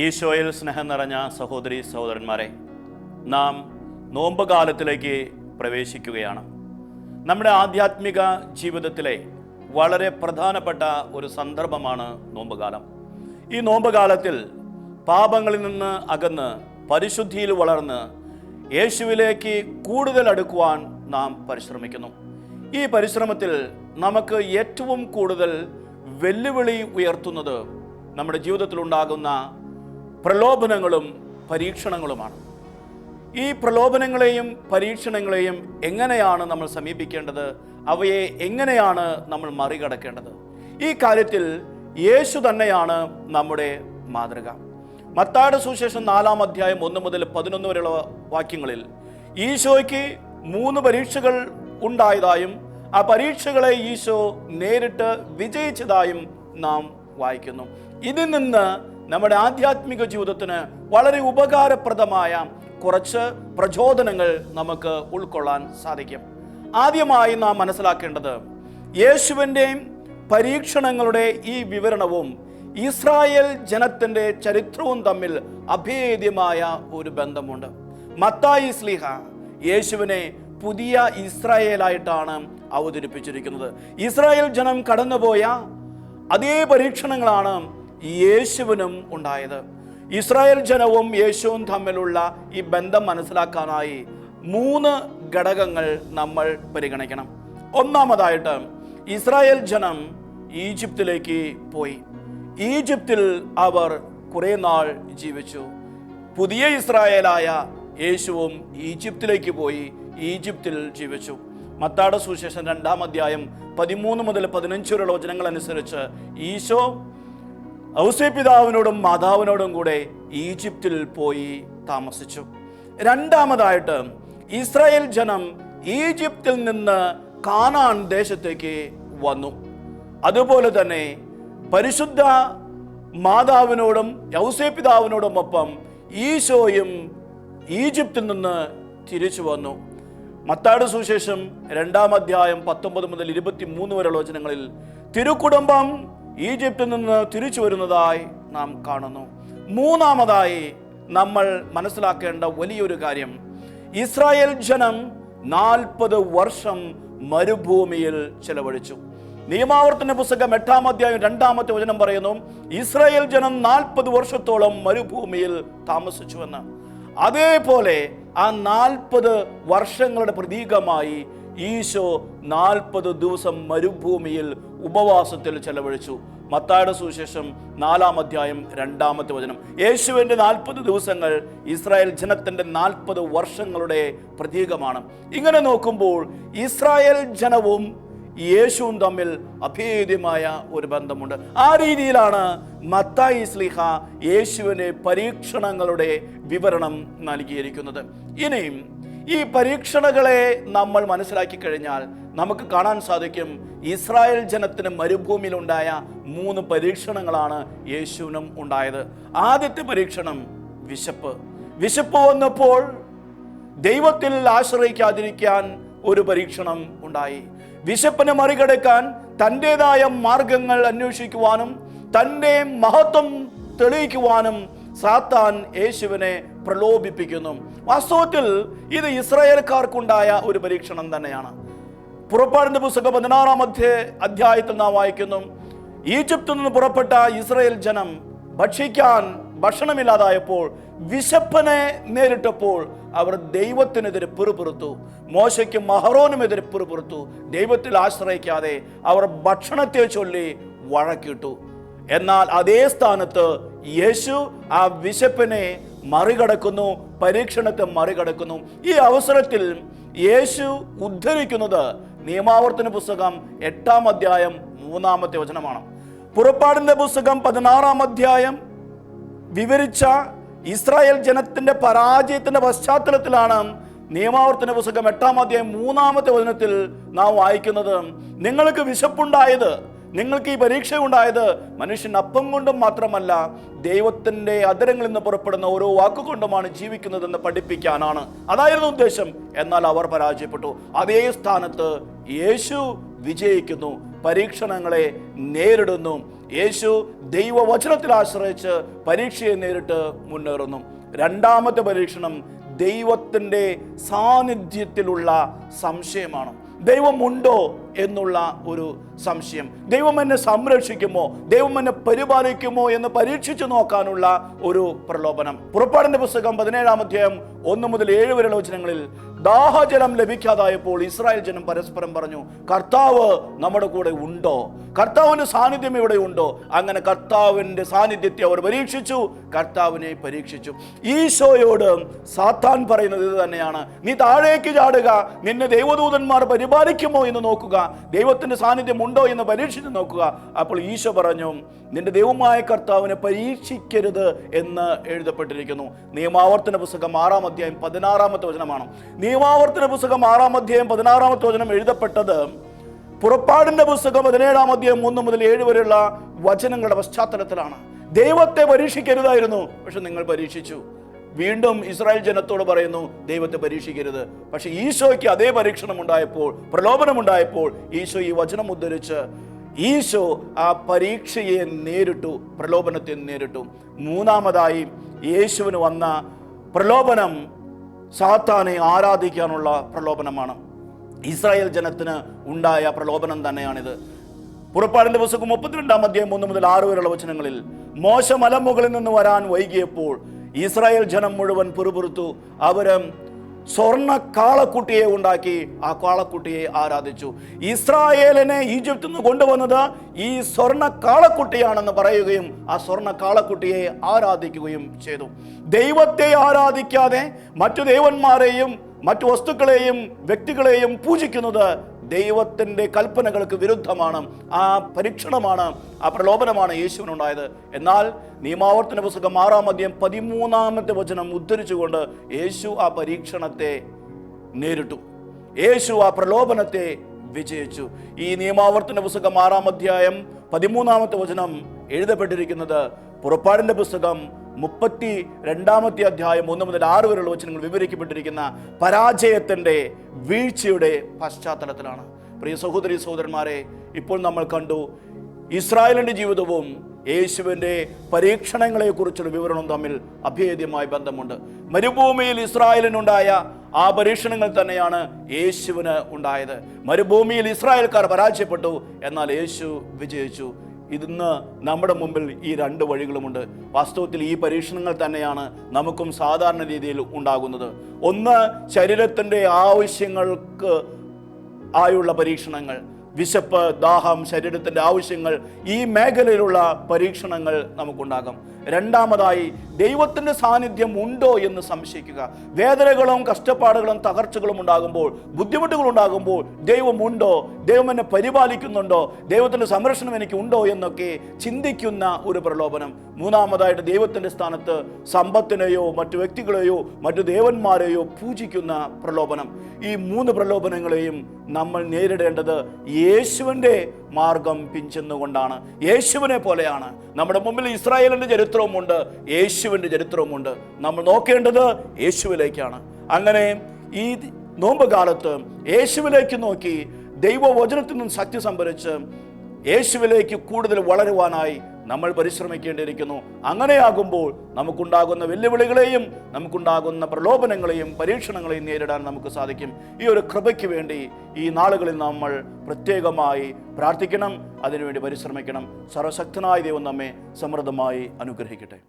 ഈശോയിൽ സ്നേഹം നിറഞ്ഞ സഹോദരി സഹോദരന്മാരെ, നാം നോമ്പ് കാലത്തിലേക്ക് പ്രവേശിക്കുകയാണ്. നമ്മുടെ ആധ്യാത്മിക ജീവിതത്തിലെ വളരെ പ്രധാനപ്പെട്ട ഒരു സന്ദർഭമാണ് നോമ്പ് കാലം. ഈ നോമ്പ് കാലത്തിൽ പാപങ്ങളിൽ നിന്ന് അകന്ന് പരിശുദ്ധിയിൽ വളർന്ന് യേശുവിലേക്ക് കൂടുതൽ അടുക്കുവാൻ നാം പരിശ്രമിക്കുന്നു. ഈ പരിശ്രമത്തിൽ നമുക്ക് ഏറ്റവും കൂടുതൽ വെല്ലുവിളി ഉയർത്തുന്നത് നമ്മുടെ ജീവിതത്തിലുണ്ടാകുന്ന പ്രലോഭനങ്ങളും പരീക്ഷണങ്ങളുമാണ്. ഈ പ്രലോഭനങ്ങളെയും പരീക്ഷണങ്ങളെയും എങ്ങനെയാണ് നമ്മൾ സമീപിക്കേണ്ടത്? അവയെ എങ്ങനെയാണ് നമ്മൾ മറികടക്കേണ്ടത്? ഈ കാര്യത്തിൽ യേശു തന്നെയാണ് നമ്മുടെ മാതൃക. മത്തായിയുടെ സുവിശേഷം 4-ാം അധ്യായം 1 മുതൽ 11 വരെയുള്ള വാക്യങ്ങളിൽ ഈശോയ്ക്ക് 3 പരീക്ഷകൾ ഉണ്ടായതായും ആ പരീക്ഷകളെ ഈശോ നേരിട്ട് വിജയിച്ചതായും നാം വായിക്കുന്നു. ഇതിൽ നിന്ന് നമ്മുടെ ആധ്യാത്മിക ജീവിതത്തിന് വളരെ ഉപകാരപ്രദമായ കുറച്ച് പ്രചോദനങ്ങൾ നമുക്ക് ഉൾക്കൊള്ളാൻ സാധിക്കും. ആദ്യമായി നാം മനസ്സിലാക്കേണ്ടത്, യേശുവിൻ്റെയും പരീക്ഷണങ്ങളുടെ ഈ വിവരണവും ഇസ്രായേൽ ജനത്തിൻ്റെ ചരിത്രവും തമ്മിൽ അഭേദ്യമായ ഒരു ബന്ധമുണ്ട്. മത്തായി ശ്ലീഹ യേശുവിനെ പുതിയ ഇസ്രായേലായിട്ടാണ് അവതരിപ്പിച്ചിരിക്കുന്നത്. ഇസ്രായേൽ ജനം കടന്നുപോയ അതേ പരീക്ഷണങ്ങളാണ് യേശുവിനും ഉണ്ടായത്. ഇസ്രായേൽ ജനവും യേശുവും തമ്മിലുള്ള ഈ ബന്ധം മനസ്സിലാക്കാനായി 3 ഘടകങ്ങൾ നമ്മൾ പരിഗണിക്കണം. ഒന്നാമതായിട്ട്, ഇസ്രായേൽ ജനം ഈജിപ്തിലേക്ക് പോയി. ഈജിപ്തിൽ അവർ കുറേ നാൾ ജീവിച്ചു. പുതിയ ഇസ്രായേലായ യേശുവും ഈജിപ്തിലേക്ക് പോയി ഈജിപ്തിൽ ജീവിച്ചു. മത്തായിയുടെ സുവിശേഷം 2-ാം അധ്യായം 13 മുതൽ 15 വരെയുള്ള വചനങ്ങൾ അനുസരിച്ച് ഈശോ ഔസേപ്പിതാവിനോടും മാതാവിനോടും കൂടെ ഈജിപ്തിൽ പോയി താമസിച്ചു. രണ്ടാമതായിട്ട്, ഇസ്രായേൽ ജനം ഈജിപ്തിൽ നിന്ന് കാനാൻ ദേശത്തേക്ക് വന്നു. അതുപോലെ തന്നെ പരിശുദ്ധ മാതാവിനോടും ഔസേപ്പിതാവിനോടും ഒപ്പം ഈശോയും ഈജിപ്തിൽ നിന്ന് തിരിച്ചു വന്നു. മത്തായിയുടെ സുവിശേഷം 2-ാം അധ്യായം 19 മുതൽ 23 വരെയുള്ള വചനങ്ങളിൽ തിരുക്കുടുംബം ഈജിപ്തിൽ നിന്ന് തിരിച്ചു വരുന്നതായി നാം കാണുന്നു. മൂന്നാമതായി നമ്മൾ മനസ്സിലാക്കേണ്ട വലിയൊരു കാര്യം, ഇസ്രായേൽ ജനം 40 വർഷം മരുഭൂമിയിൽ ചെലവഴിച്ചു. നിയമാവർത്തന പുസ്തകം 8-ാം അധ്യായം 2-ാമത്തെ വചനം പറയുന്നു, ഇസ്രായേൽ ജനം 40 വർഷത്തോളം മരുഭൂമിയിൽ താമസിച്ചുവെന്ന്. അതേപോലെ ആ 40 വർഷങ്ങളുടെ പ്രതീകമായി ഈശോ 40 ദിവസം മരുഭൂമിയിൽ ഉപവാസത്തിൽ ചെലവഴിച്ചു. മത്തായിയുടെ സുവിശേഷം 4-ാം അധ്യായം 2-ാമത്തെ വചനം. യേശുവിൻ്റെ 40 ദിവസങ്ങൾ ഇസ്രായേൽ ജനത്തിൻ്റെ 40 വർഷങ്ങളുടെ പ്രതീകമാണ്. ഇങ്ങനെ നോക്കുമ്പോൾ ഇസ്രായേൽ ജനവും യേശുവും തമ്മിൽ അഭേദ്യമായ ഒരു ബന്ധമുണ്ട്. ആ രീതിയിലാണ് മത്തായി ശ്ലീഹ യേശുവിൻ്റെ പരീക്ഷണങ്ങളുടെ വിവരണം നൽകിയിരിക്കുന്നത്. ഇനിയും ഈ പരീക്ഷണങ്ങളെ നമ്മൾ മനസ്സിലാക്കി കഴിഞ്ഞാൽ നമുക്ക് കാണാൻ സാധിക്കും, ഇസ്രായേൽ ജനത്തിന് മരുഭൂമിയിലുണ്ടായ 3 പരീക്ഷണങ്ങളാണ് യേശുവിനും ഉണ്ടായത്. ആദ്യത്തെ പരീക്ഷണം വിശപ്പ് വന്നപ്പോൾ ദൈവത്തിൽ ആശ്രയിക്കാതിരിക്കാൻ ഒരു പരീക്ഷണം ഉണ്ടായി. വിശപ്പിനെ മറികടക്കാൻ തൻ്റെതായ മാർഗങ്ങൾ അന്വേഷിക്കുവാനും തൻ്റെ മഹത്വം തെളിയിക്കുവാനും സാത്താൻ യേശുവിനെ പ്രലോഭിപ്പിക്കുന്നു. വാസ്തവത്തിൽ ഇത് ഇസ്രായേൽക്കാർക്കുണ്ടായ ഒരു പരീക്ഷണം തന്നെയാണ്. പുറപ്പാടിന്റെ പുസ്തകം 16-ാം അധ്യായത്തിൽ നാം വായിക്കുന്നു, ഈജിപ്തിൽ നിന്ന് പുറപ്പെട്ട ഇസ്രായേൽ ജനം ഭക്ഷിക്കാൻ ഭക്ഷണമില്ലാതായപ്പോൾ വിശപ്പിനെ നേരിട്ടപ്പോൾ അവർ ദൈവത്തിനെതിരെ പിറുപിറുത്തു. മോശയ്ക്കും അഹറോനുമെതിരെ പിറുപിറുത്തു. ദൈവത്തിൽ ആശ്രയിക്കാതെ അവർ ഭക്ഷണത്തെ ചൊല്ലി വഴക്കിട്ടു. എന്നാൽ അതേ സ്ഥാനത്ത് യേശു ആ വിശപ്പിനെ മറികടക്കുന്നു, പരീക്ഷണത്തെ മറികടക്കുന്നു. ഈ അവസരത്തിൽ യേശു ഉദ്ധരിക്കുന്നത് നിയമാവർത്തന പുസ്തകം 8-ാം അധ്യായം 3-ാമത്തെ വചനമാണ്. പുറപ്പാടിന്റെ പുസ്തകം 16-ാം അധ്യായം വിവരിച്ച ഇസ്രായേൽ ജനത്തിന്റെ പരാജയത്തിന്റെ പശ്ചാത്തലത്തിലാണ് നിയമാവർത്തന പുസ്തകം 8-ാം അധ്യായം 3-ാമത്തെ വചനത്തിൽ നാം വായിക്കുന്നത്, നിങ്ങൾക്ക് വിശപ്പുണ്ടായത്, നിങ്ങൾക്ക് ഈ പരീക്ഷ ഉണ്ടായത് മനുഷ്യൻ അപ്പം കൊണ്ടും മാത്രമല്ല ദൈവത്തിൻ്റെ അധരങ്ങളിൽ നിന്ന് പുറപ്പെടുന്ന ഓരോ വാക്കുകൊണ്ടുമാണ് ജീവിക്കുന്നതെന്ന് പഠിപ്പിക്കാനാണ്. അതായിരുന്നു ഉദ്ദേശം. എന്നാൽ അവർ പരാജയപ്പെട്ടു. അതേ സ്ഥാനത്ത് യേശു വിജയിക്കുന്നു. പരീക്ഷണങ്ങളെ നേരിടുന്നു. യേശു ദൈവവചനത്തിൽ ആശ്രയിച്ച് പരീക്ഷയെ നേരിട്ട് മുന്നേറുന്നു. രണ്ടാമത്തെ പരീക്ഷണം ദൈവത്തിൻ്റെ സാന്നിധ്യത്തിലുള്ള സംശയമാണ്. ദൈവമുണ്ടോ എന്നുള്ള ഒരു സംശയം. ദൈവം എന്നെ സംരക്ഷിക്കുമോ, ദൈവം എന്നെ പരിപാലിക്കുമോ എന്ന് പരീക്ഷിച്ചു നോക്കാനുള്ള ഒരു പ്രലോഭനം. പുറപ്പാടിന്റെ പുസ്തകം 17-ാം അധ്യായം 1 മുതൽ 7 വരെയുള്ള വചനങ്ങളിൽ ദാഹജലം ലഭിക്കാതായപ്പോൾ ഇസ്രായേൽ ജനം പരസ്പരം പറഞ്ഞു, കർത്താവ് നമ്മുടെ കൂടെ ഉണ്ടോ, കർത്താവിന്റെ സാന്നിധ്യം ഇവിടെ ഉണ്ടോ? അങ്ങനെ കർത്താവിന്റെ സാന്നിധ്യത്തെ അവർ പരീക്ഷിച്ചു, കർത്താവിനെ പരീക്ഷിച്ചു. ഈശോയോട് സാത്താൻ പറയുന്നത് ഇത് തന്നെയാണ്, നീ താഴേക്ക് ചാടുക, നിന്നെ ദൈവദൂതന്മാർ പരിപാലിക്കുമോ എന്ന് നോക്കുക, ദൈവത്തിന്റെ സാന്നിധ്യം ഉണ്ടോ എന്ന് പരീക്ഷിച്ച് നോക്കുക. അപ്പോൾ ഈശോ പറഞ്ഞു, നിന്റെ ദൈവമായ കർത്താവിനെ പരീക്ഷിക്കരുത് എന്ന് എഴുതപ്പെട്ടിരിക്കുന്നു. നിയമാവർത്തന പുസ്തകം 6-ാം അധ്യായം 16-ാമത്തെ വചനമാണ്. നിയമാവർത്തന പുസ്തകം 6-ാം അധ്യായം 16-ാമത്തെ വചനം എഴുതപ്പെട്ടത് പുറപ്പാടിന്റെ പുസ്തകം 17-ാം അധ്യായം 1 മുതൽ 7 വരെയുള്ള വചനങ്ങളുടെ പശ്ചാത്തലത്തിലാണ്. ദൈവത്തെ പരീക്ഷിക്കരുതായിരുന്നു, പക്ഷെ നിങ്ങൾ പരീക്ഷിച്ചു. വീണ്ടും ഇസ്രായേൽ ജനത്തോട് പറയുന്നു, ദൈവത്തെ പരീക്ഷിക്കരുത്. പക്ഷെ ഈശോയ്ക്ക് അതേ പരീക്ഷണം ഉണ്ടായപ്പോൾ, പ്രലോഭനമുണ്ടായപ്പോൾ ഈശോ ഈ വചനം ഉദ്ധരിച്ച് ഈശോ ആ പരീക്ഷയെ നേരിട്ടു, പ്രലോഭനത്തെ നേരിട്ടു. മൂന്നാമതായി യേശുവിന് വന്ന പ്രലോഭനം സാത്താനെ ആരാധിക്കാനുള്ള പ്രലോഭനമാണ്. ഇസ്രായേൽ ജനത്തിന് ഉണ്ടായ പ്രലോഭനം തന്നെയാണിത്. പുറപ്പാടിന്റെ പുസ്തകം 32-ാം അധ്യായം 1 മുതൽ 6 വരെയുള്ള വചനങ്ങളിൽ മോശ മലമുകളിൽ നിന്ന് വരാൻ വൈകിയപ്പോൾ ഇസ്രായേൽ ജനം മുഴുവൻ പിറുപിറുത്തു. അവര് സ്വർണ്ണ കാളക്കുട്ടിയെ ഉണ്ടാക്കി ആ കാളക്കുട്ടിയെ ആരാധിച്ചു. ഇസ്രായേലിനെ ഈജിപ്തിൽ നിന്ന് കൊണ്ടുവന്നത് ഈ സ്വർണ്ണ കാളക്കുട്ടിയാണെന്ന് പറയുകയും ആ സ്വർണ്ണ കാളക്കുട്ടിയെ ആരാധിക്കുകയും ചെയ്തു. ദൈവത്തെ ആരാധിക്കാതെ മറ്റു ദേവന്മാരെയും മറ്റു വസ്തുക്കളെയും വ്യക്തികളെയും പൂജിക്കുന്നത് ദൈവത്തിൻ്റെ കൽപ്പനകൾക്ക് വിരുദ്ധമാണ്. ആ പരീക്ഷണമാണ്, ആ പ്രലോഭനമാണ് യേശുവിനുണ്ടായത്. എന്നാൽ നിയമാവർത്തന പുസ്തകം 6-ാം അധ്യായം 13-ാമത്തെ വചനം ഉദ്ധരിച്ചുകൊണ്ട് യേശു ആ പരീക്ഷണത്തെ നേരിട്ടു, യേശു ആ പ്രലോഭനത്തെ വിജയിച്ചു. ഈ നിയമാവർത്തന പുസ്തകം 6-ാം അധ്യായം 13-ാമത്തെ വചനം എഴുതപ്പെട്ടിരിക്കുന്നത് പുറപ്പാടിന്റെ പുസ്തകം 32-ാമത്തെ അധ്യായം 1 മുതൽ 6 വരെയുള്ള വചനങ്ങൾ വിവരിക്കപ്പെട്ടിരിക്കുന്ന പരാജയത്തിൻ്റെ, വീഴ്ചയുടെ പശ്ചാത്തലത്തിലാണ്. പ്രിയ സഹോദരി സഹോദരന്മാരെ, ഇപ്പോൾ നമ്മൾ കണ്ടു ഇസ്രായേലിൻ്റെ ജീവിതവും യേശുവിൻ്റെ പരീക്ഷണങ്ങളെക്കുറിച്ചുള്ള വിവരണവും തമ്മിൽ അഭേദ്യമായ ബന്ധമുണ്ട്. മരുഭൂമിയിൽ ഇസ്രായേലിനുണ്ടായ ആ പരീക്ഷണങ്ങൾ തന്നെയാണ് യേശുവിന് ഉണ്ടായത്. മരുഭൂമിയിൽ ഇസ്രായേൽക്കാർ പരാജയപ്പെട്ടു, എന്നാൽ യേശു വിജയിച്ചു. ഇന്ന് നമ്മുടെ മുമ്പിൽ ഈ 2 വഴികളുമുണ്ട്. വാസ്തവത്തിൽ ഈ പരീക്ഷണങ്ങൾ തന്നെയാണ് നമുക്കും സാധാരണ രീതിയിൽ ഉണ്ടാകുന്നത്. ഒന്ന്, ശരീരത്തിൻ്റെ ആവശ്യങ്ങൾക്ക് ആയുള്ള പരീക്ഷണങ്ങൾ, വിശപ്പ്, ദാഹം, ശരീരത്തിൻ്റെ ആവശ്യങ്ങൾ, ഈ മേഖലയിലുള്ള പരീക്ഷണങ്ങൾ നമുക്കുണ്ടാകും. രണ്ടാമതായി, ദൈവത്തിൻ്റെ സാന്നിധ്യം ഉണ്ടോ എന്ന് സംശയിക്കുക. വേദനകളും കഷ്ടപ്പാടുകളും തകർച്ചകളും ഉണ്ടാകുമ്പോൾ, ബുദ്ധിമുട്ടുകൾ ഉണ്ടാകുമ്പോൾ ദൈവമുണ്ടോ, ദൈവം എന്നെ പരിപാലിക്കുന്നുണ്ടോ, ദൈവത്തിൻ്റെ സംരക്ഷണം എനിക്ക് ഉണ്ടോ എന്നൊക്കെ ചിന്തിക്കുന്ന ഒരു പ്രലോഭനം. മൂന്നാമതായിട്ട്, ദൈവത്തിൻ്റെ സ്ഥാനത്ത് സമ്പത്തിനെയോ മറ്റു വ്യക്തികളെയോ മറ്റു ദേവന്മാരെയോ പൂജിക്കുന്ന പ്രലോഭനം. ഈ 3 പ്രലോഭനങ്ങളെയും നമ്മൾ നേരിടേണ്ടത് യേശുവിൻ്റെ മാർഗം പിഞ്ചെന്നുകൊണ്ടാണ്. യേശുവിനെ പോലെയാണ്. നമ്മുടെ മുമ്പിൽ ഇസ്രായേലിൻ്റെ ചരിത്രവുമുണ്ട്, യേശുവിൻ്റെ ചരിത്രവുമുണ്ട്. നമ്മൾ നോക്കേണ്ടത് യേശുവിലേക്കാണ്. അങ്ങനെ ഈ നോമ്പ് കാലത്ത് യേശുവിലേക്ക് നോക്കി ദൈവവചനത്തിൽ നിന്നും ശക്തി സംഭരിച്ച് യേശുവിലേക്ക് കൂടുതൽ വളരുവാനായി നമ്മൾ പരിശ്രമിക്കേണ്ടിയിരിക്കുന്നു. അങ്ങനെയാകുമ്പോൾ നമുക്കുണ്ടാകുന്ന വെല്ലുവിളികളെയും നമുക്കുണ്ടാകുന്ന പ്രലോഭനങ്ങളെയും പരീക്ഷണങ്ങളെയും നേരിടാൻ നമുക്ക് സാധിക്കും. ഈ ഒരു കൃപയ്ക്ക് വേണ്ടി ഈ നാളുകളിൽ നമ്മൾ പ്രത്യേകമായി പ്രാർത്ഥിക്കണം, അതിനുവേണ്ടി പരിശ്രമിക്കണം. സർവശക്തനായ ദൈവം നമ്മെ സമൃദ്ധമായി അനുഗ്രഹിക്കട്ടെ.